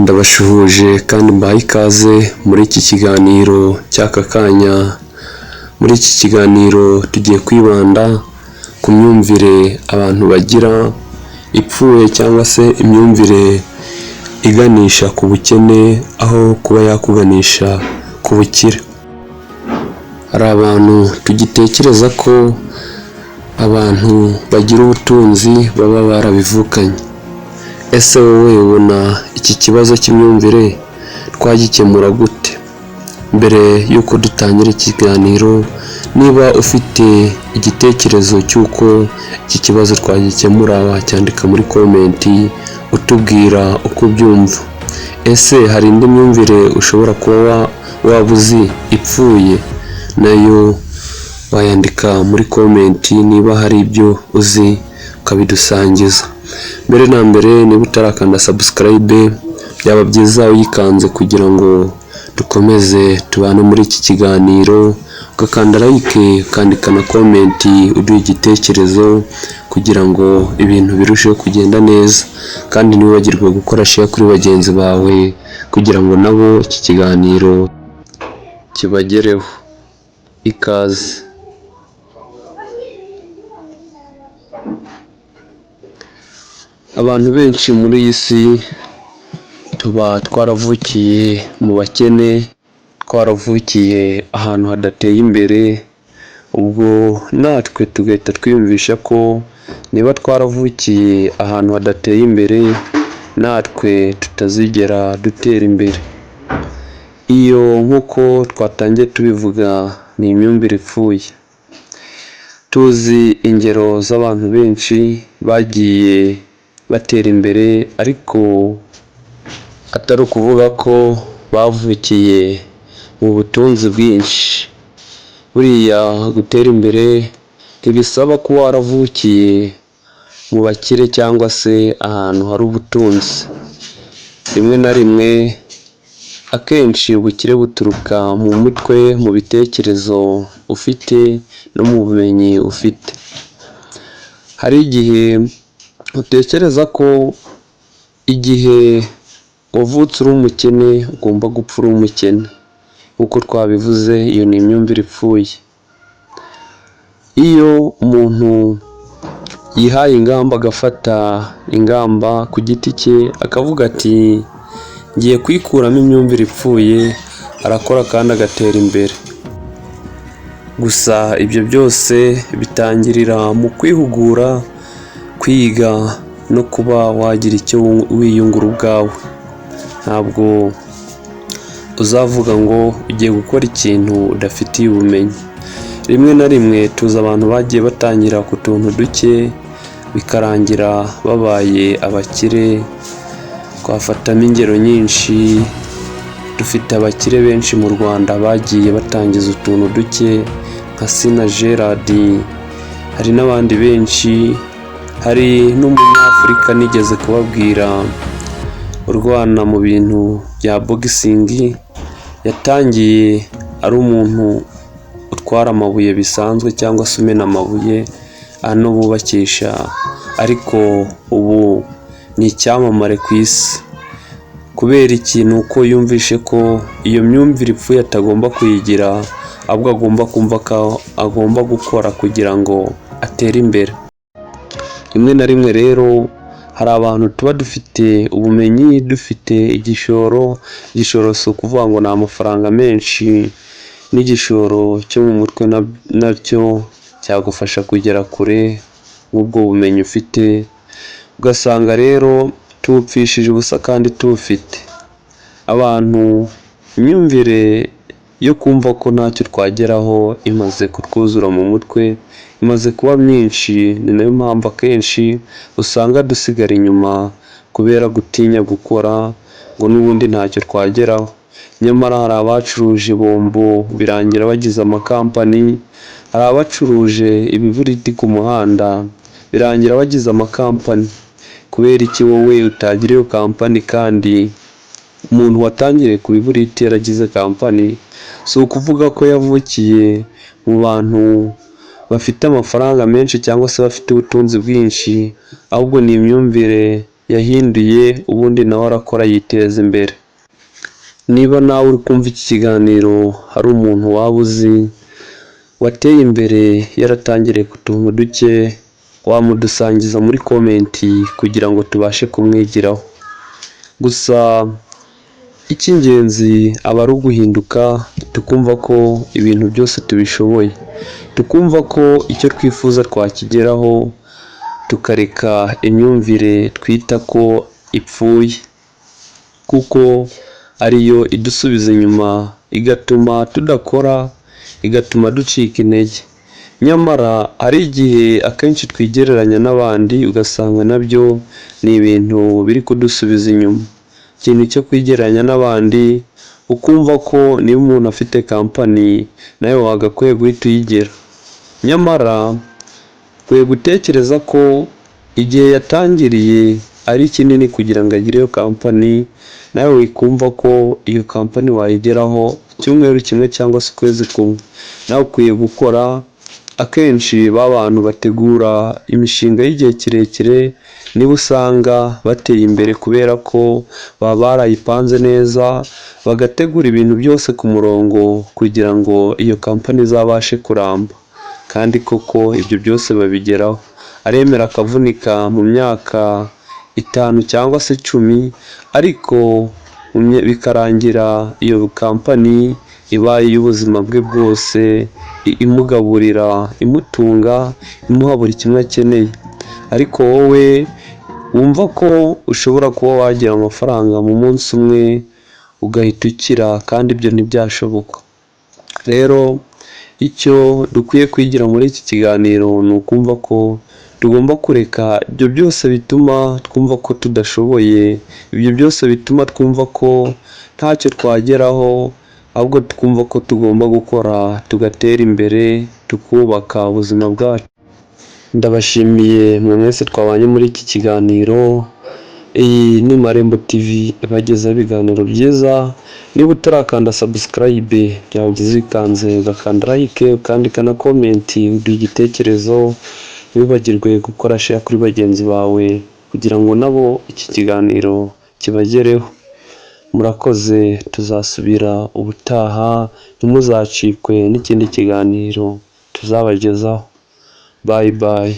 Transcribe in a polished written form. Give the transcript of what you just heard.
Ndabashuhuje kandi mbahaye ikaze muri iki kiganiro cy'aka kanya. Muri iki kiganiro tugiye kwibanda ku myumvire abantu bagira ipfuye cyangwa se imyumvire iganisha ku bukene aho kuba yakuganisha ku bukire. Hari abantu tugitekereza ko abantu bagira ubutunzi baba barabivukanye. Ese wowe ubona iki kibazo cy'imyumvire twagikemura gute? Mbere y'uko dutangira ikiganiro, niba ufite igitekerezo cy'uko iki kibazo twagikemura wacyandika muri komenti utubwira uko ubyumva. Ese hari indi myumvire ushobora kuba waba uzi ipfuye? Nayo wayandika muri komenti niba hari ibyo uzi ukabidusangiza. Mbere na mbere, niba utarakanda subscribe byaba byiza uyikanze kugira ngo dukomeze tubane muri iki kiganiro, ugakanda like, ukandika na komenti uduha igitekerezo kugira ngo ibintu birusheho kugenda neza, kandi ntiwibagirwe gukora share kuri bagenzi bawe kugira ngo nabo iki kiganiro kibagereho. Ikaze. Abantu benshi muri iyi si tuba twaravukiye mu bakene, twaravukiye ahantu hadateye imbere, ubwo natwe tugahita twiyumvisha ko niba twaravukiye ahantu hadateye imbere natwe tutazigera dutera imbere. Iyo nk'uko twatangiye tubivuga ni imyumvire ipfuye. Tuzi ingero z'abantu benshi bagiye batera imbere ariko atari ukuvuga ko bavukiye mu butunzi bwinshi. Buriya gutera imbere ntibisaba kuba waravukiye mu bakire cyangwa se ahantu hari ubutunzi. Rimwe na rimwe akenshi ubukire buturuka mu mutwe, mu bitekerezo ufite no mu bumenyi ufite. Hari igihe utekereza ko igihe wavutse uri umukene ugomba gupfa uri umukene. Nk'uko twabivuze, iyo ni imyumvire ipfuye. Iyo umuntu yihaye ingamba, agafata ingamba ku giti cye akavuga ati ngiye kwikuramo imyumvire ipfuye, arakora kandi agatera imbere. Gusa ibyo byose bitangirira mu kwihugura, kwiga no kuba wagira icyo wiyungura ubwawe. Ntabwo uzavuga ngo ugiye gukora ikintu udafitiye ubumenyi. Rimwe na rimwe tuzi abantu bagiye batangira ku tuntu duke bikarangira babaye abakire. Twafatamo ingero nyinshi, dufite abakire benshi mu Rwanda bagiye batangiza utuntu duke nka Sina Gerard, hari n'abandi benshi. Hari n'umunyafurika nigeze kubabwira urwana mu bintu bya boxing, yatangiye ari umuntu utwara amabuye bisanzwe cyangwa se umena amabuye ano bubakisha, ariko ubu ni icyamamare ku isi. Kubera ikintu uko yumvishe ko iyo myumvire ipfuye atagomba kuyigira, ahubwo agomba kumva ko agomba gukora kugira ngo atere imbere. Rimwe na rimwe rero hari abantu tuba dufite ubumenyi, dufite igishoro. Igishoro si ukuvuga ngo ni amafaranga menshi, n'igishoro cyo mu mutwe nacyo cyagufasha kugera kure nk'ubwo bumenyi ufite. Ugasanga rero tubupfishije ubusa kandi tubufite. Abantu imyumvire yo kumva ko ntacyo twageraho imaze kutwuzura mu mutwe, imaze kuba myinshi. Ni nayo mpamvu akenshi usanga dusigara inyuma kubera gutinya gukora ngo n'ubundi ntacyo twageraho. Nyamara hari abacuruje bombo birangira bagize amakampani, hari abacuruje ibiburiti ku muhanda birangira bagize amakampani. Kubera iki wowe utagira iyo kampani kandi umuntu watangiriye ku biburiti yaragize kampani? Si ukuvuga ko yavukiye mu bantu bafite amafaranga menshi cyangwa se bafite ubutunzi bwinshi, ahubwo ni imyumvire yahinduye ubundi nawe arakora yiteza imbere. Niba nawe uri kumva iki kiganiro hari umuntu waba uzi wateye imbere yaratangiriye ku tuntu duke, wamudusangiza muri komenti kugira ngo tubashe kumwigiraho. Gusa icy'ingenzi aba ari uguhinduka tukumva ko ibintu byose tubishoboye, tukumva ko icyo twifuza twakigeraho, tukareka imyumvire twita ko ipfuye kuko ariyo idusubiza inyuma, igatuma tudakora, igatuma ducika intege. Nyamara hari igihe akenshi twigereranya n'abandi ugasanga nabyo ni ibintu biri kudusubiza inyuma. Ikintu cyo kwigereranya n'abandi ukumva ko niba umuntu afite kampani nawe wagakwiye guhita uyigera. Nyamara ukwiye gutekereza ko igihe yatangiriye ari kinini kugira ngo agire iyo kampani, nawe wikumva ko iyo kampani wayigeraho icyumweru kimwe cyangwa se ukwezi kumwe. Nawe ukwiye gukora. Akenshi bantu bategura imishinga y'igihe kirekire niba usanga bateye imbere kubera ko baba barayipanze neza, bagategura ibintu byose ku murongo kugira ngo iyo kampani izabashe kuramba. Kandi koko ibyo byose babigeraho. Aremera akavunika mu myaka 5 cyangwa se 10, ariko bikarangira iyo kampani ibaye iy'ubuzima bwe bwose, imugaburira, imutunga, imuha buri kimwe akeneye. Ariko wowe wumva ko ushobora kuba wagira amafaranga mu munsi umwe ugahita ukira, kandi ibyo ntibyashoboka. Rero icyo dukwiye kwigira muri iki kiganiro ni ukumva ko tugomba kureka ibyo byose bituma twumva ko tudashoboye, ibyo byose bituma twumva ko ntacyo twageraho, ahubwo twumva ko tugomba gukora tugatera imbere, tukubaka ubuzima bwacu. Ndabashimiye mwe mwese twabanye muri iki kiganiro. Iyi ni Marembo TV ibagezaho ibiganiro byiza. Niba utarakanda subscribe byaba byiza ukanze ugakanda like, ukandika na comment uduha igitekerezo. Ntibibagirwe gukora share kuri bagenzi bawe kugira ngo nabo iki kiganiro kibagereho. Murakoze, tuzasubira ubutaha, ntimuzacikwe n'ikindi kiganiro tuzabagezaho. Bye bye.